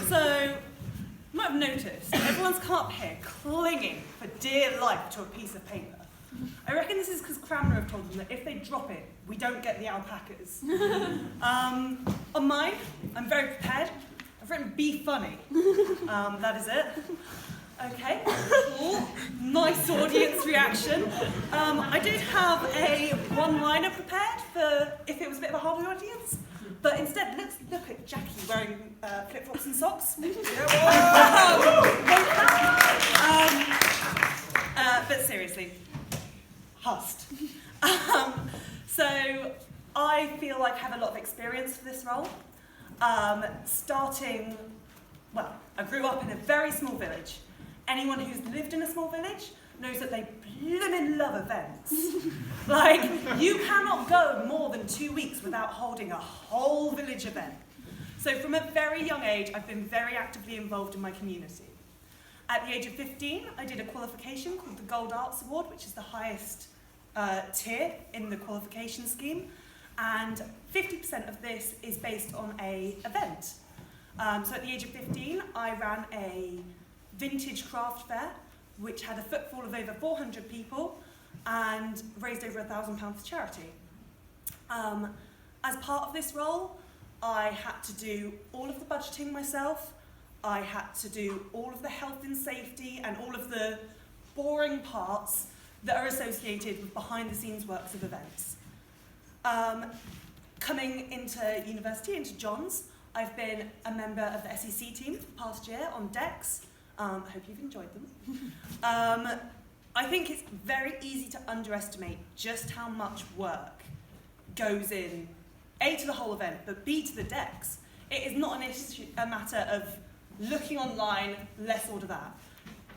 So, you might have noticed, everyone's come up here clinging for dear life to a piece of paper. I reckon this is because Cranmer have told them that if they drop it, we don't get the alpacas. On mine, I'm very prepared. I've written "be funny." That is it. Okay, cool. Nice audience reaction. I did have a one-liner prepared for if it was a bit of a harder audience, but instead, let's look at Jackie wearing flip-flops and socks. But seriously, Husts. So I feel like I have a lot of experience for this role. Well, I grew up in a very small village. Anyone who's lived in a small village knows that they blimmin' love events. Like, you cannot go more than 2 weeks without holding a whole village event. So from a very young age, I've been very actively involved in my community. At the age of 15, I did a qualification called the Gold Arts Award, which is the highest tier in the qualification scheme. And 50% of this is based on an event. So at the age of 15, I ran a vintage craft fair, which had a footfall of over 400 people and raised over £1,000 for charity. As part of this role, I had to do all of the budgeting myself. I had to do all of the health and safety and all of the boring parts that are associated with behind-the-scenes works of events. Coming into university, into John's, I've been a member of the SEC team for the past year on decks. I hope you've enjoyed them. I think it's very easy to underestimate just how much work goes in, A, to the whole event, but B, to the decks. It is not a matter of looking online, let's order that.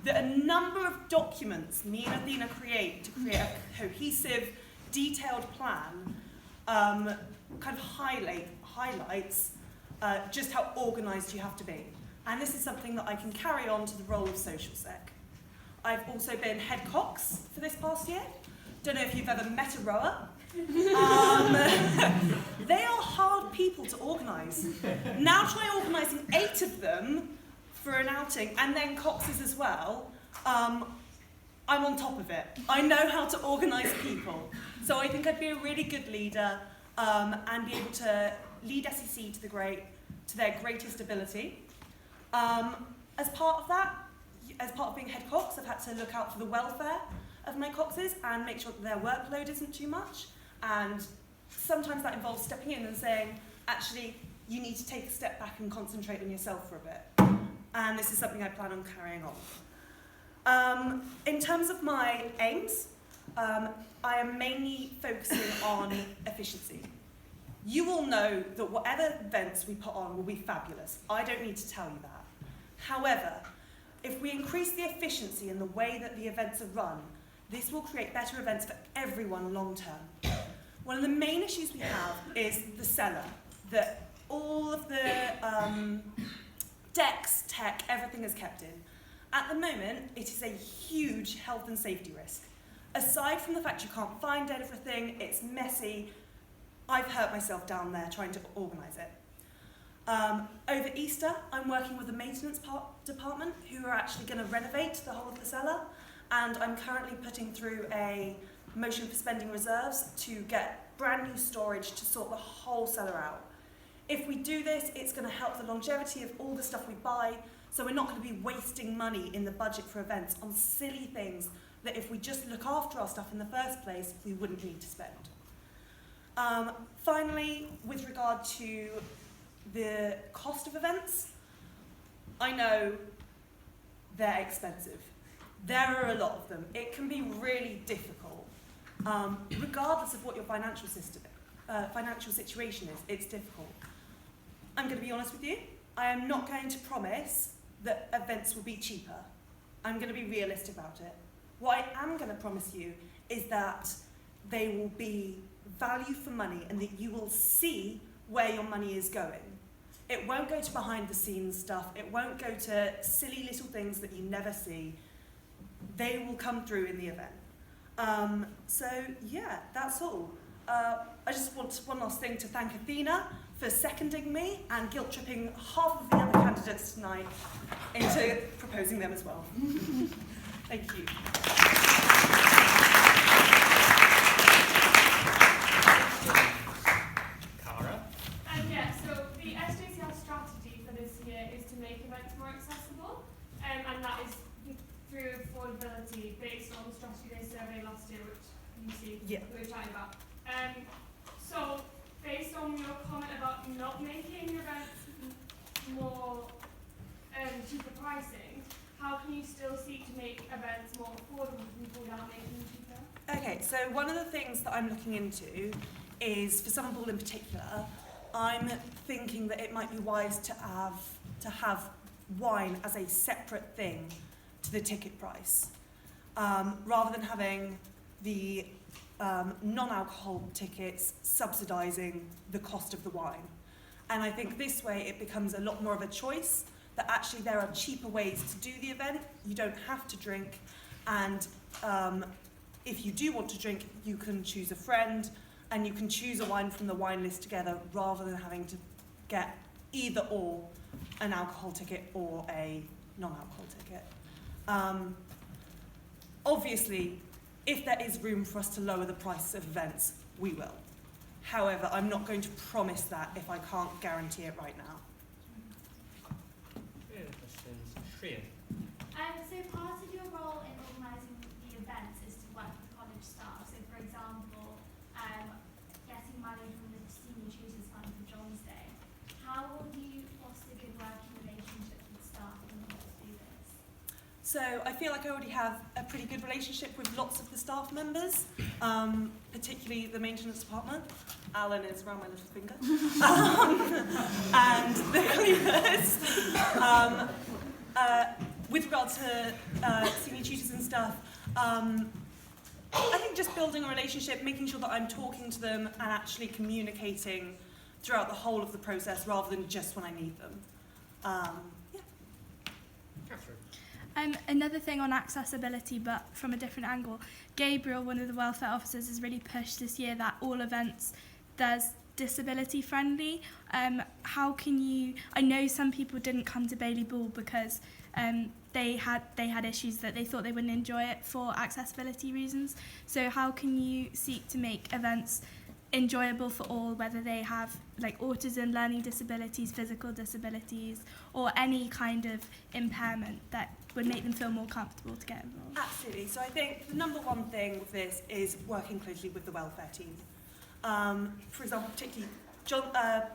The number of documents me and Athena create to create a cohesive, detailed plan kind of highlights just how organised you have to be. And this is something that I can carry on to the role of social sec. I've also been head cox for this past year. Don't know if you've ever met a rower. They are hard people to organise. Now try organising 8 of them for an outing, and then coxes as well. I'm on top of it. I know how to organise people. So I think I'd be a really good leader and be able to lead SEC to their greatest ability. As part of that, as part of being head cox, I've had to look out for the welfare of my coxes and make sure that their workload isn't too much. And sometimes that involves stepping in and saying, actually, you need to take a step back and concentrate on yourself for a bit. And this is something I plan on carrying on. In terms of my aims, I am mainly focusing on efficiency. You will know that whatever events we put on will be fabulous. I don't need to tell you that. However, if we increase the efficiency in the way that the events are run, this will create better events for everyone long term. One of the main issues we have is the cellar, that all of the decks, tech, everything is kept in. At the moment, it is a huge health and safety risk. Aside from the fact you can't find everything, it's messy, I've hurt myself down there trying to organise it. Over Easter, I'm working with the maintenance department who are actually going to renovate the whole of the cellar, and I'm currently putting through a motion for spending reserves to get brand new storage to sort the whole cellar out. If we do this, it's going to help the longevity of all the stuff we buy, so we're not going to be wasting money in the budget for events on silly things that if we just look after our stuff in the first place, we wouldn't need to spend. Finally, with regard to the cost of events, I know they're expensive. There are a lot of them. It can be really difficult. Regardless of what your financial situation is, it's difficult. I'm going to be honest with you. I am not going to promise that events will be cheaper. I'm going to be realistic about it. What I am going to promise you is that they will be value for money and that you will see where your money is going. It won't go to behind the scenes stuff. It won't go to silly little things that you never see. They will come through in the event. So yeah, that's all. I just want one last thing to thank Athena for seconding me and guilt-tripping half of the other candidates tonight into proposing them as well. Thank you. Cara? Yeah, so the SJCL strategy for this year is to make events more accessible, and that is through affordability based on the Strategy Day survey last year, which you see we were chatting about. So, based on your comment about not making events more cheaper pricing, how can you still seek to make events more affordable for people without making them cheaper? Okay, so one of the things that I'm looking into is, for Summer Ball in particular, I'm thinking that it might be wise to have wine as a separate thing to the ticket price, rather than having the non-alcohol tickets subsidising the cost of the wine. And I think this way it becomes a lot more of a choice, that actually there are cheaper ways to do the event. You don't have to drink, and if you do want to drink, you can choose a friend and you can choose a wine from the wine list together, rather than having to get either or an alcohol ticket or a non-alcohol ticket. Obviously, if there is room for us to lower the prices of events, we will. However, I'm not going to promise that if I can't guarantee it right now. Any other questions? Shreya? So part of your role in organising the events is to work with college staff. So for example, getting money from the Senior Tutors Fund for John's Day. How will you foster good working relationships with staff in order to do this? So I feel like I already have a pretty good relationship with lots of the staff members, particularly the maintenance department. Alan is around my little finger. And the cleaners. With regard to senior tutors and stuff, I think just building a relationship, making sure that I'm talking to them and actually communicating throughout the whole of the process rather than just when I need them. Catherine? Another thing on accessibility, but from a different angle, Gabriel, one of the welfare officers, has really pushed this year that all events there's disability friendly. How can you? I know some people didn't come to Bailey Ball because they had issues that they thought they wouldn't enjoy it for accessibility reasons. So how can you seek to make events enjoyable for all, whether they have like autism, learning disabilities, physical disabilities, or any kind of impairment that would make them feel more comfortable to get involved? Absolutely. So I think the number one thing with this is working closely with the welfare team. For example, particularly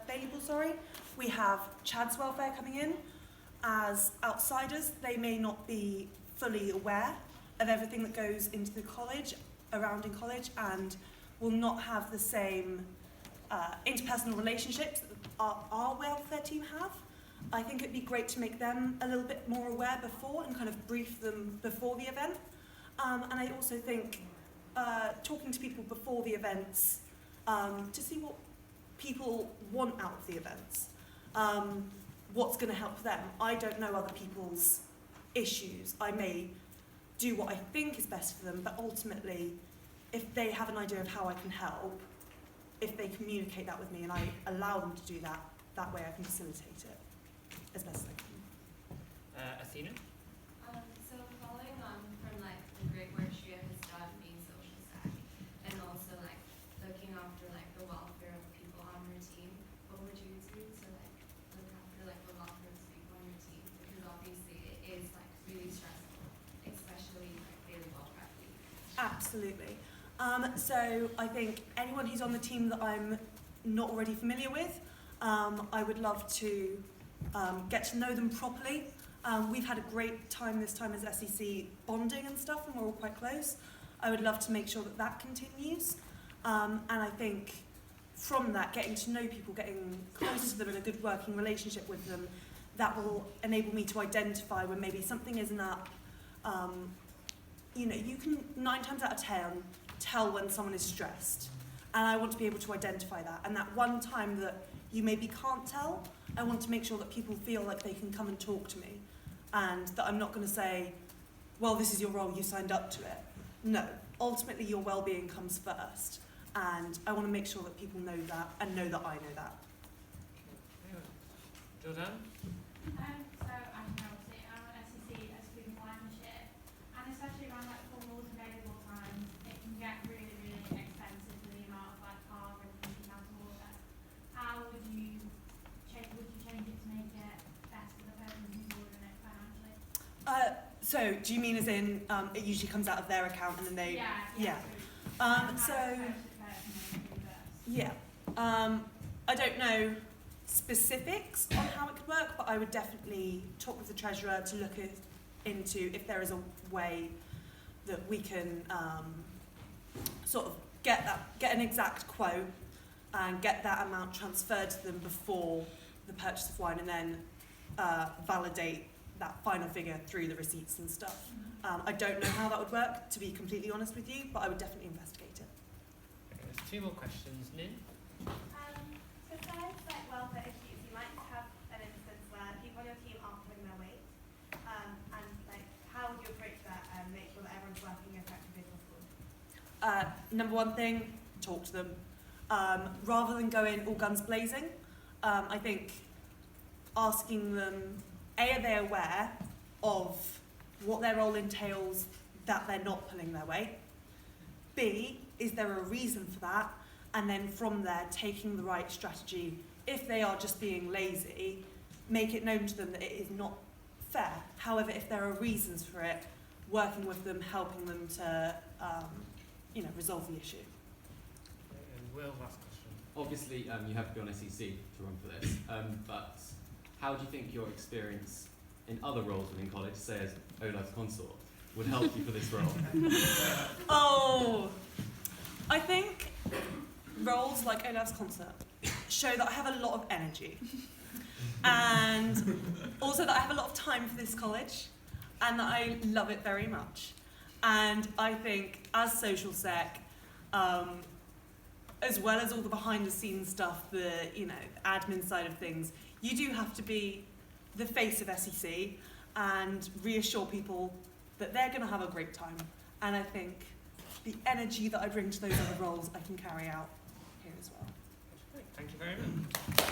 Bailey Ball, we have Chad's welfare coming in. As outsiders, they may not be fully aware of everything that goes into the college, around in college, and will not have the same interpersonal relationships that our welfare team have. I think it'd be great to make them a little bit more aware before and kind of brief them before the event. And I also think talking to people before the events to see what people want out of the events. What's going to help them. I don't know other people's issues. I may do what I think is best for them, but ultimately, if they have an idea of how I can help, if they communicate that with me and I allow them to do that, that way I can facilitate it as best as I can. Athena? So following on from like the great work Shreya has done being social savvy and also like looking after like the welfare of people on her team, what would you do to like look after like the welfare of people on your team? Because obviously it is like really stressful, especially like Bailey Ball prep week. Absolutely. So I think anyone who's on the team that I'm not already familiar with, I would love to get to know them properly. We've had a great time this time as SEC bonding and stuff, and we're all quite close. I would love to make sure that that continues. And I think from that, getting to know people, getting close to them and a good working relationship with them, that will enable me to identify when maybe something isn't up. You know, you can 9 times out of 10 tell when someone is stressed. And I want to be able to identify that. And that one time that you maybe can't tell, I want to make sure that people feel like they can come and talk to me. And that I'm not going to say, well, this is your role, you signed up to it. No, ultimately your well-being comes first. And I want to make sure that people know that and know that I know that. Hannah. So I'm obviously I'm an SEC as student partnership, and especially around like formals available times, it can get really, really expensive for the amount of like cars and things you have to order. How would you change? Would you change it to make it best for the person who's ordering it financially? So do you mean as in it usually comes out of their account and then they? Yeah. So yeah. I don't know specifics on how it could work, but I would definitely talk with the treasurer to look into if there is a way that we can sort of get an exact quote and get that amount transferred to them before the purchase of wine, and then validate that final figure through the receipts and stuff. I don't know how that would work, to be completely honest with you, but I would definitely investigate it. Okay, there's 2 more questions. Nin? So besides like welfare issues, you might have an instance where people on your team aren't pulling their weight, and like how would you approach that and make sure that everyone's working as effectively as possible? Number one thing, talk to them. Rather than going all guns blazing, I think asking them, A, are they aware of what their role entails that they're not pulling their weight? B, is there a reason for that? And then from there, taking the right strategy. If they are just being lazy, make it known to them that it is not fair. However, if there are reasons for it, working with them, helping them to, resolve the issue. Okay, and Will, last question. Obviously, you have to be on SEC to run for this, but how do you think your experience in other roles within college, say as Olaf's consort, would help you for this role? Oh, I think roles like Olaf's concert show that I have a lot of energy, and also that I have a lot of time for this college, and that I love it very much. And I think as social sec, as well as all the behind the scenes stuff, the admin side of things, you do have to be the face of SEC and reassure people that they're going to have a great time. And I think the energy that I bring to those other roles I can carry out here as well. Great, thank you very much.